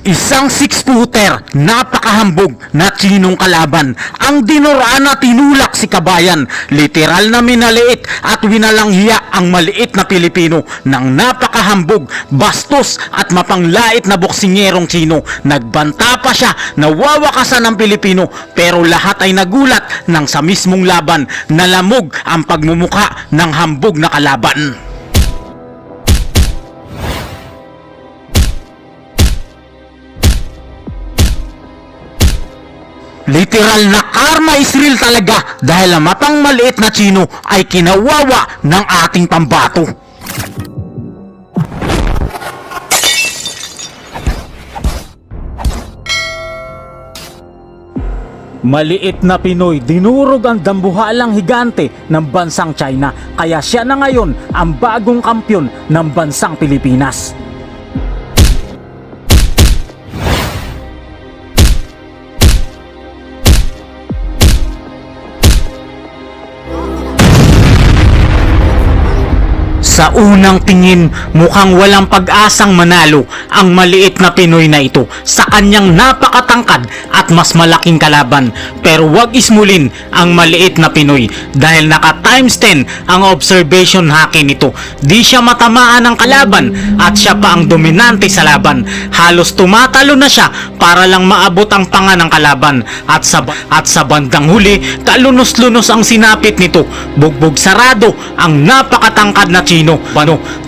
Isang 6-footer, napakahambog na Tsinong kalaban. Ang dinuraan na tinulak si Kabayan. Literal na minaliit at winalanghiya ang maliit na Pilipino ng napakahambog, bastos at mapanglait na boksingerong Tsino. Nagbanta pa siya na wawakasan ng Pilipino, pero lahat ay nagulat nang sa mismong laban nalamog ang pagmumuka ng hambog na kalaban. Literal na karma is real talaga dahil ang matang maliit na Tsino ay kinawawa ng ating pambato. Maliit na Pinoy, dinurog ang dambuhalang higante ng bansang China, kaya siya na ngayon ang bagong kampyon ng bansang Pilipinas. Sa unang tingin, mukhang walang pag-asang manalo ang maliit na Pinoy na ito sa kanyang napakatangkad at mas malaking kalaban. Pero wag ismulin ang maliit na Pinoy dahil naka times 10 ang observation haki nito. Di siya matamaan ng kalaban at siya pa ang dominante sa laban. Halos tumatalo na siya para lang maabot ang panga ng kalaban at sa bandang huli, kalunos-lunos ang sinapit nito. Bugbog sarado ang napakatangkad na Tsino.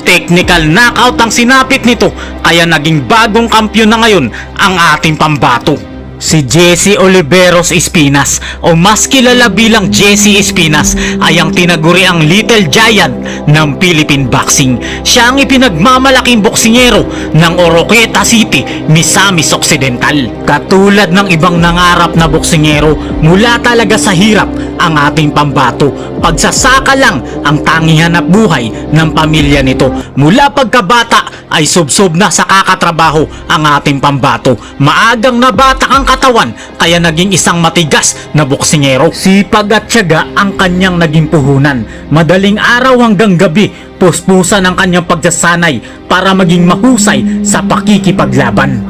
Technical knockout ang sinapit nito kaya naging bagong kampyon na ngayon ang ating pambato. Si Jesse Oliveros Espinas o mas kilala bilang Jesse Espinas ay ang tinaguri ang Little Giant ng Philippine Boxing. Siya ang ipinagmamalaking boksingero ng Oroquieta City, Misamis Occidental. Katulad ng ibang nangarap na boksingero, mula talaga sa hirap ang ating pambato. Pagsasaka lang ang tanging hanap buhay ng pamilya nito. Mula pagkabata ay subsob na sa kakatrabaho ang ating pambato. Maagang nabatak ang katawan kaya naging isang matigas na boksingero. Sipag at tiyaga ang kanyang naging puhunan. Madaling araw hanggang gabi, puspusan ang kanyang pagsasanay para maging mahusay sa pakikipaglaban.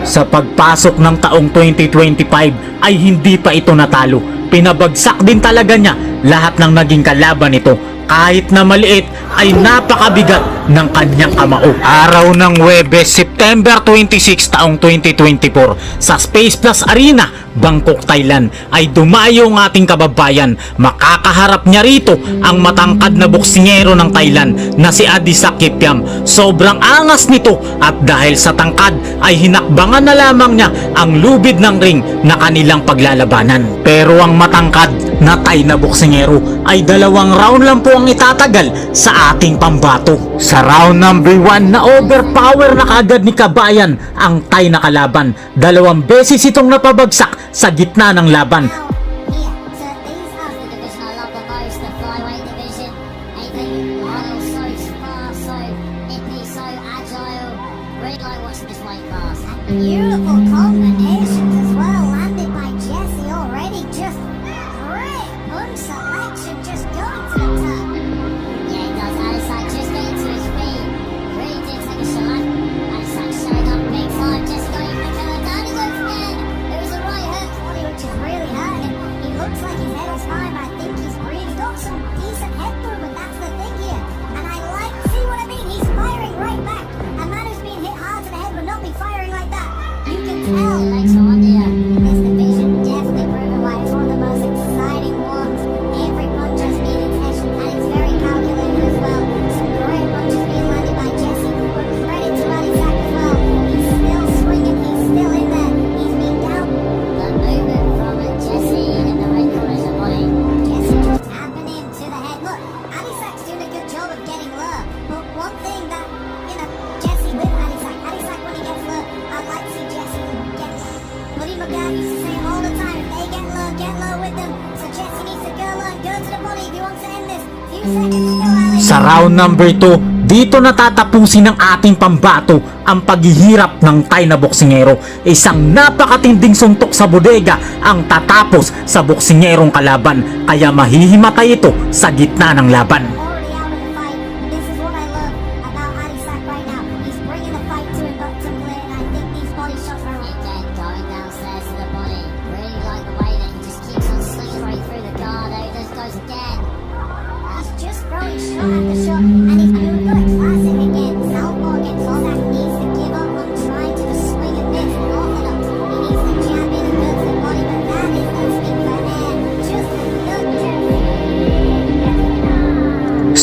Sa pagpasok ng taong 2025 ay hindi pa ito natalo. Pinabagsak din talaga niya lahat ng naging kalaban nito. Kahit na maliit ay napakabigat ng kanyang kamao. Araw ng Huwebes, September 26 taong 2024 sa Space Plus Arena, Bangkok, Thailand ay dumayo ang ating kababayan. Makakaharap niya rito ang matangkad na boksingero ng Thailand na si Adisak Kipyam. Sobrang angas nito at dahil sa tangkad ay hinakbangan na lamang niya ang lubid ng ring na kanilang paglalabanan. Pero ang matangkad na Thai na boksingero ay 2 round lang po ang itatagal sa ating pambato. Sa round number 1 na overpower na kagad ni Kabayan ang Thai na kalaban. 2 beses itong napabagsak sa gitna ng laban. Beautiful combinations as well, landed by Jesse already. Just great punch selection, just going to the top. Yeah, he does. Adisak just getting to his feet. Really did take a shot. Adisak showing up big time. Jesse got even a curve. Down he goes again. It was a right hook, Ollie, which is really hurting him. He looks like his head is fine, but I think he's breathed. Got some decent head movement, that's the thing here. And I like, see what I mean? He's firing right back. A man who's been hit hard to the head would not be firing like that. You can tell. Legs are on here. This division definitely proven why it's one of the most exciting ones. Every punch has been intention and it's very calculated as well. Some great punches being landed by Jesse, but credit to Adisak as well. He's still swinging. He's still in there. He's been down. The movement from Jesse in the red corner is a body. Jesse just tapping him to the head. Look, Adisak's doing a good job of getting low. But one thing that, Jesse with Adisak when he gets low, I'd like to see Jesse get low. Buddy McGann used to say all the time, if they get low with them. So Jesse needs to go low and go to the body if he wants to end this. Few seconds to go, Alex. Sa round number 2, dito natatapusin ng ating pambato ang paghihirap ng Thai na boksingero. Isang napakatinding suntok sa bodega ang tatapos sa boksingerong kalaban, kaya mahihimatay ito sa gitna ng laban. Already out of the fight.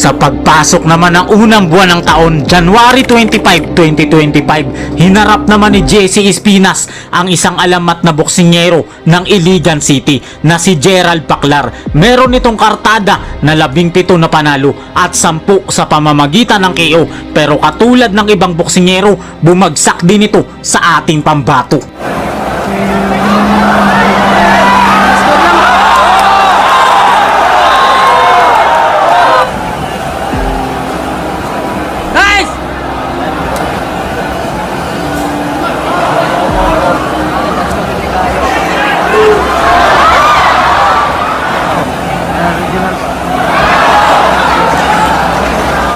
Sa pagpasok naman ng unang buwan ng taon, January 25, 2025, hinarap naman ni Jesse Espinas ang isang alamat na boksingero ng Iligan City na si Gerald Paclar. Meron itong kartada na 17 na panalo at 10 sa pamamagitan ng KO, pero katulad ng ibang boksingero, bumagsak din ito sa ating pambato.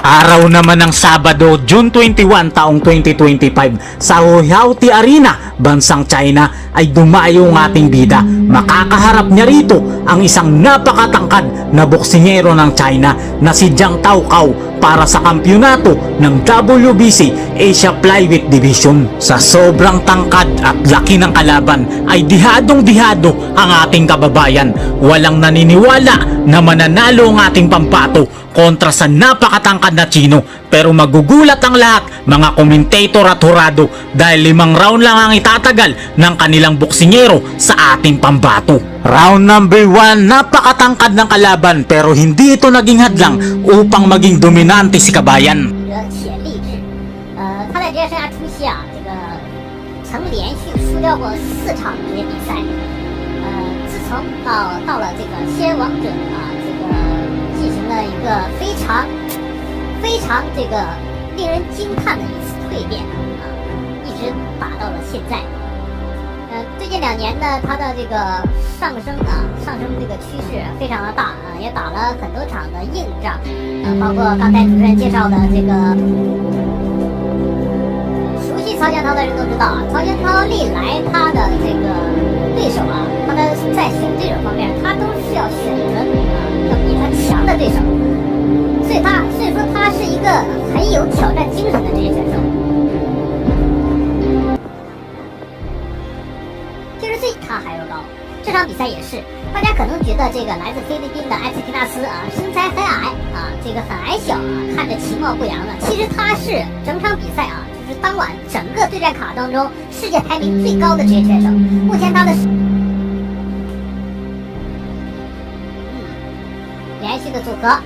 Araw naman ng Sabado, June 21 taong 2025, sa Huaihai Arena, bansang China, ay dumayo ang ating bida. Makakaharap niya rito ang isang napakatangkad na boksingero ng China na si Zhang Taokao para sa kampyonato ng WBC Asia Flyweight Division. Sa sobrang tangkad at laki ng kalaban ay dihadong-dihado ang ating kababayan. Walang naniniwala na mananalo ang ating pambato kontra sa napakatangkad na Chino, pero magugulat ang lahat, mga komentator at hurado, dahil 5 round lang ang itatagal ng kanilang boksingero sa ating pambato. Round number 1, napakatangkad ng kalaban pero hindi ito naging hadlang upang maging dominante si kabayan. 且励志。他在职业生涯初期啊，曾连续输掉过4场职业比赛。自从到了仙人王者啊，进行了一个非常令人惊叹的一次蜕变啊，一直打到了现在。最近2年呢，他的上升趋势非常的大啊，也打了很多场的硬仗，包括刚才主持人介绍的熟悉曹江涛的人都知道啊，曹江涛历来他的对手啊，他在选对手方面，他都是要选择要比他强的对手，所以说他是一个很有挑战精神的职业选手。他还要高，这场比赛也是，大家可能觉得来自菲律宾的埃茨皮纳斯啊，身材很矮啊，很矮小啊，看着其貌不扬的。其实他是整场比赛啊，就是当晚整个对战卡当中世界排名最高的职业选手。目前他的连续的组合，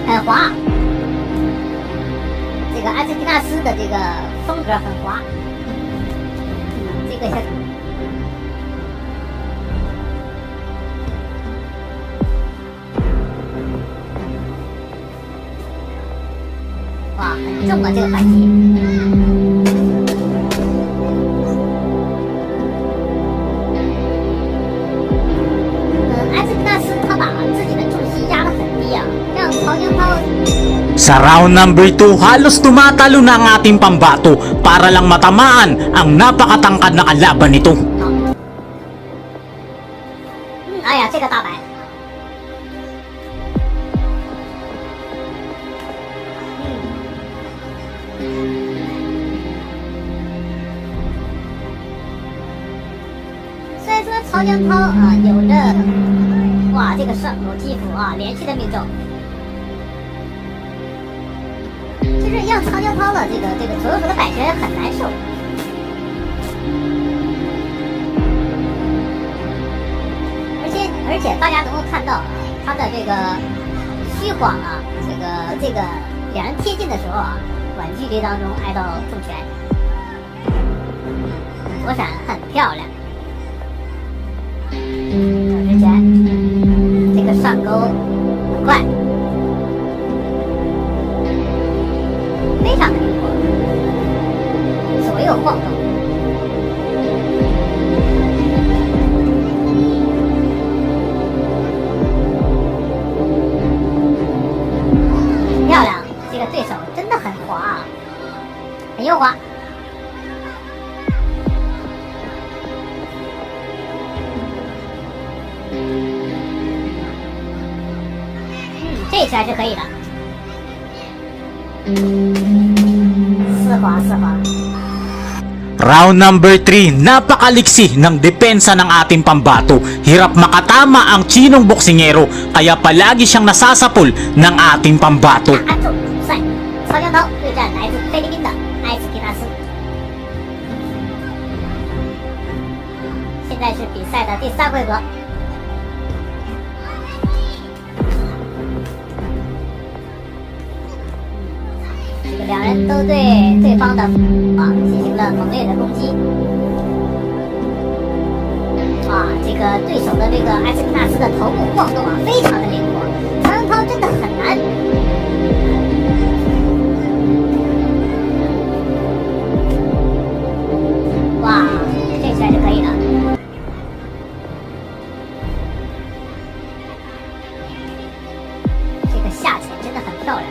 很滑。埃茨皮纳斯的风格很滑，哇，很重啊，这个反击。埃茨皮纳斯他把自己的重心压得很低啊，让曹江涛。Sa round number 2, halos tumatalo na ang ating pambato para lang matamaan ang napakatangkad na kalaban nito. 哎呀，这个大白。虽然说曹江涛啊有着哇上手击斧啊连续的命中。就是让曹江涛的左右手的摆拳很难受，而且大家能够看到啊，他的虚晃啊，两人贴近的时候啊，短距离当中挨到重拳，左闪很漂亮，右直拳，上勾很快。非常的灵活，左右晃动，漂亮！对手真的很滑啊，很右滑。这一拳是可以的。丝滑丝滑。Round number 3, napakaliksi ng depensa ng ating pambato. Hirap makatama ang Chinong boksingero, kaya palagi siyang nasasapol ng ating pambato. 安住帅，曹江涛对战来自菲律宾的埃斯皮纳斯。现在是比赛的第3回合。这个两人都对对方的进行了猛烈的攻击。这个对手的这个埃斯皮纳斯的头部晃动非常的灵活，曹江涛真的很难。哇，这拳是可以的。这个下潜真的很漂亮。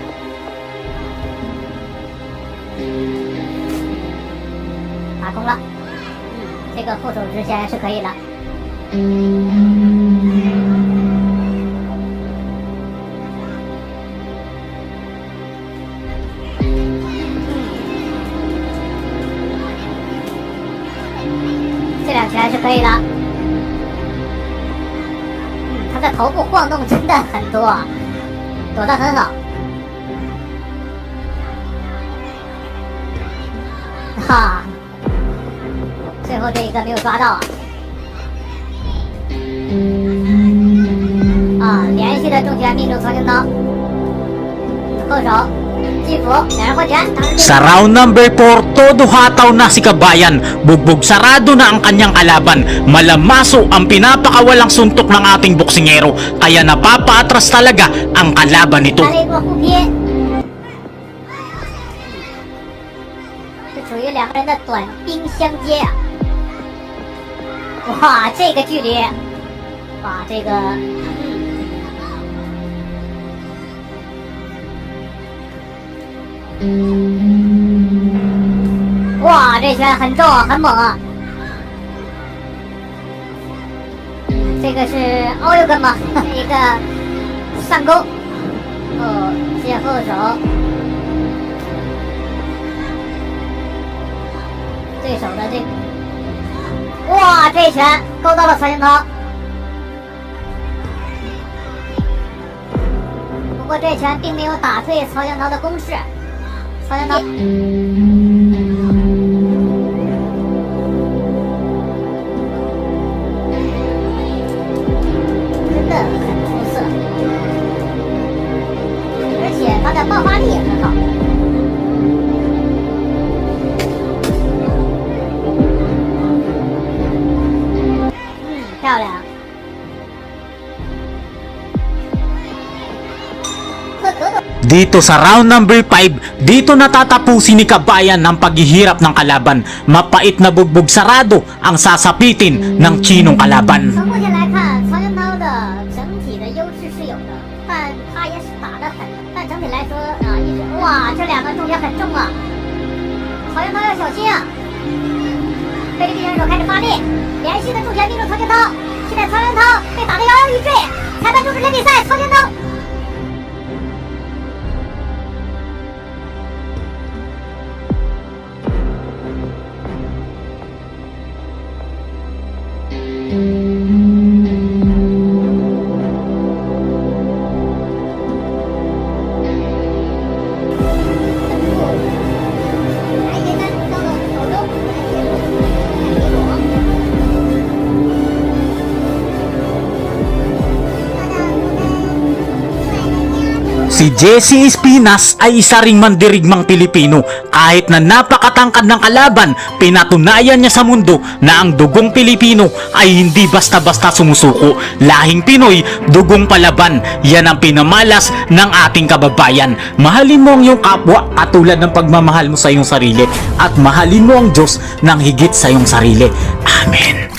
打空了，这个副手直拳是可以的。这两拳是可以的。他的头部晃动真的很多，躲得很好。最后这一个没有抓到连续的重拳命中曹江涛，后手击服，两人换拳。 Sa round number 4, todo hataw na si Kabayan. Bugbog sarado na ang kanyang kalaban. Malamaso ang pinapakawalang suntok ng ating boksingero, kaya napapaatras talaga ang kalaban nito. 来了一波互拼，这属于两个人的短兵相接呀、哇，这个距离，哇，这个，哇，这拳很重很猛啊！这个是奥尤根吗？一个上勾，接后手，对手的这。 哇，这一拳勾到了曹江涛，不过这一拳并没有打退曹江涛的攻势。曹江涛，真的很出色，而且他的爆发力也很好。 漂亮。Dito sa round number 5, dito natatapusin ni Kabayan ang paghihirap ng kalaban. Mapait na bugbog sarado ang sasapitin ng Chinong kalaban. 从目前来看，曹江涛的整体的优势是有的，但他也是打得很，但整体来说一直哇，这两个重拳很重啊，曹江涛要小心啊！菲律宾选手开始发力，连续的重拳命中曹江涛，现在曹江涛被打得摇摇欲坠，裁判终止这比赛，曹江涛。 Si Jesse Espinas ay isa ring mandirigmang Pilipino. Kahit na napakatangkad ng kalaban, pinatunayan niya sa mundo na ang dugong Pilipino ay hindi basta-basta sumusuko. Lahing Pinoy, dugong palaban. Yan ang pinamalas ng ating kababayan. Mahalin mo ang iyong kapwa katulad ng pagmamahal mo sa iyong sarili. At mahalin mo ang Diyos ng higit sa iyong sarili. Amen.